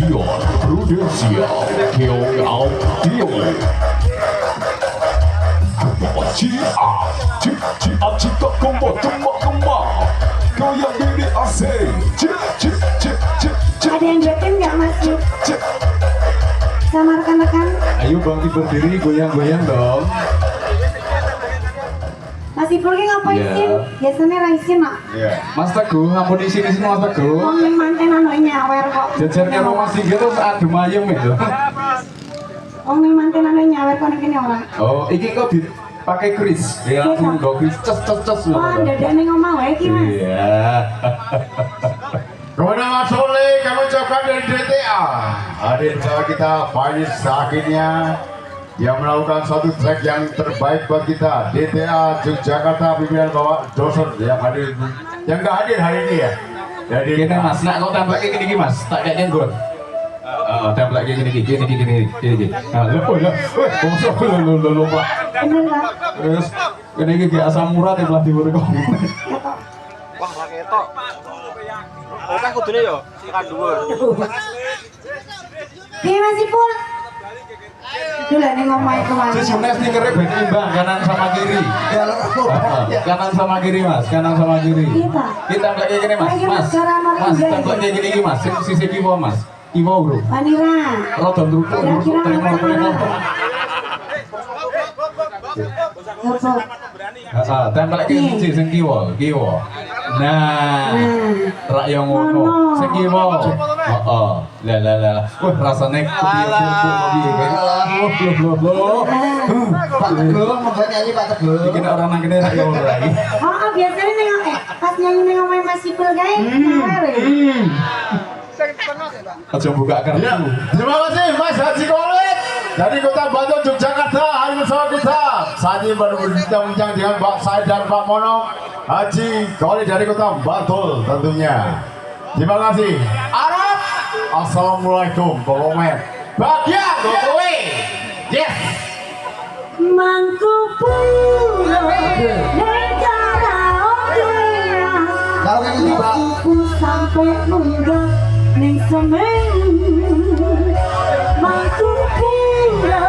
Stadion Prudensial Keong Ao Tiong Cia Cia Cika Kemba Kemba Goyang diri asing Ada yang jokin nggak Mas Yuk? Sama rekan-rekan? Ayo bangkit berdiri goyang-goyang dong. Mas Ipul ki ngapain Iya. sih? Biasanya raisin mak. Mas Teguh, ngampun di sini Mas Teguh. Wong ning manten anu nyawer kok. Jajar karo Mas Singgih terus adem ayem itu. Wong ning manten anu nyawer kok ning kene ora. Oh, iki kok dipakai kris. Ya langsung go kris ces. Wah, dadak ning omah wae ki Mas. Iya. Kepada Mas Soleh kami ucapkan dari DTA hadir bersama kita Faiz akhirnya yang melakukan satu track yang terbaik buat kita DTA Yogyakarta pimpinan Bapak Dosen yang hadir yang nggak hadir hari ini ya. Jadi Gini Mas, nak kau template kayak gini Mas, tak kayak jenggot. Template kayak gini. Nah, bosok lo Pak. Bener kan? Terus ini kayak asam murah template di bawah kau. Wah, ra ketok. Oke kudune yo, sikat dhuwur. Piye Mas Ipul? Dulu ning omah iku Mas. Si Sunes nih keren ben imbang kanan sama kiri. Kanan sama kiri Mas, kanan sama kiri. Kita. Kita template kayak gini Mas, Mas. Template kayak gini Mas, sisi kiwa Mas. Kiwa bro. Panira. Rodon rukuk, terima. Apa? Tempel lagi siji sing kiwa. Nah, rak yo ngono. Sing kiwa. Heeh. Lah. Wah, rasane piye kan. Loh. Pak Teguh, monggo nyanyi Pak Teguh. Iki nek orang nang kene rak yo lagi. Oh, biasanya ning pas nyanyi ning omah Mas Ipul kae nyawer. Aja buka kartu. Ya, terima kasih Mas Haji Kolit dari Kota Batu Yogyakarta hari bersama kita. Saat ini baru berbincang dengan Pak Said dan Pak Mono Haji Kolit dari Kota Bantul tentunya. Terima kasih. Arab, assalamualaikum. Komen. Bahagia, gokowe. Yes. Mangku pulo negara Odia. Kalau kayak gitu Pak. Aku sampai munggah ning semen. Mangku pulo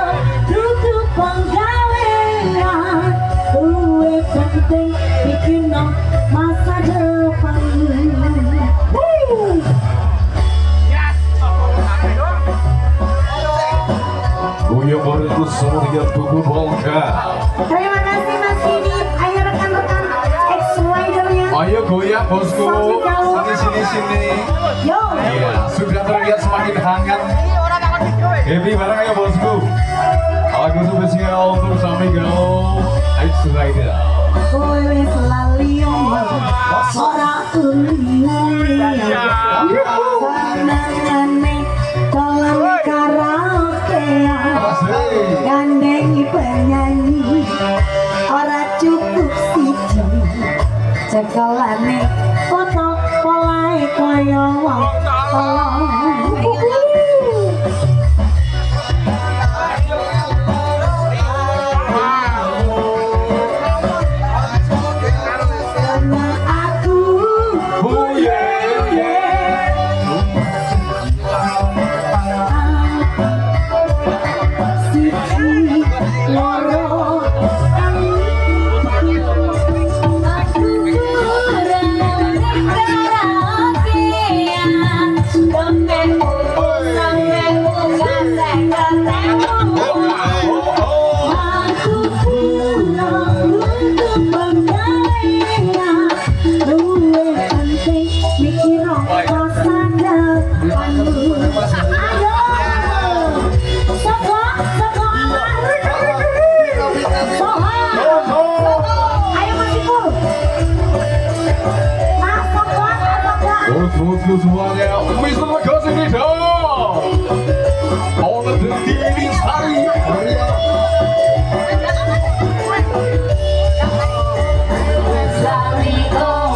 tutup penggawean. Uwe penting bikin masa depan. Woo! Goyang barengku semuanya tubuh bongkar. Terima kasih Mas Didi. Ayo rekan-rekan ex-ridernya. Ayo goyang bosku. Sini. Yo. Iya, sudah terlihat semakin hangat. Happy bareng ayo bosku. Lagu spesial untuk Samigo Ex-Rider. Kowe wis lali omong ora uli. Senengane dolan karaoke. Gandeng penyanyi ora cukup siji. Cekelane foto polahe kaya wong Bosku semuanya, Mr. Makasih Nida. Oleh Dini Sari. Oh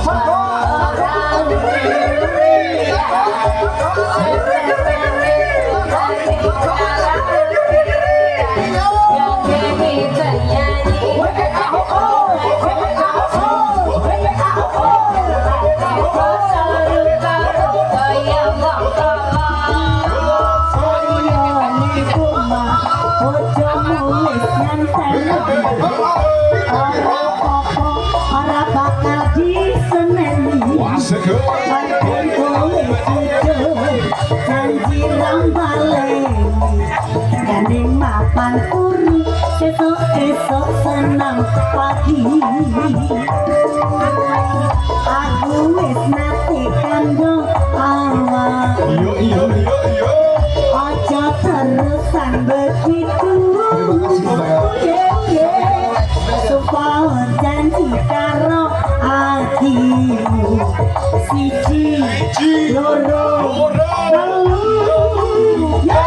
janji rambale gandeng mapan puri esok senam pagi aku wis nate kanggo awak Iyo. aja terusan begitu supaya janji karo hatimu siji loro telu ya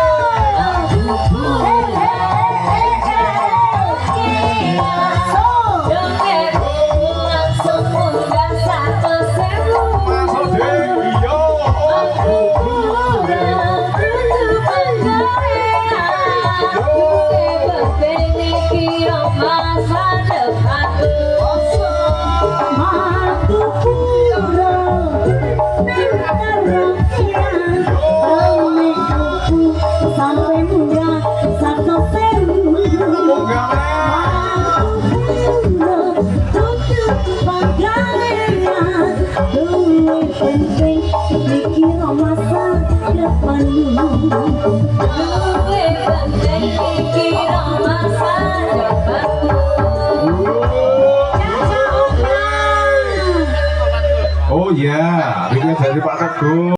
sampai muda satu seru tutup pagaian lebih penting mikir masa depanmu lebih penting mikir masa depanmu. Oh ya, ini dari Pak Teguh.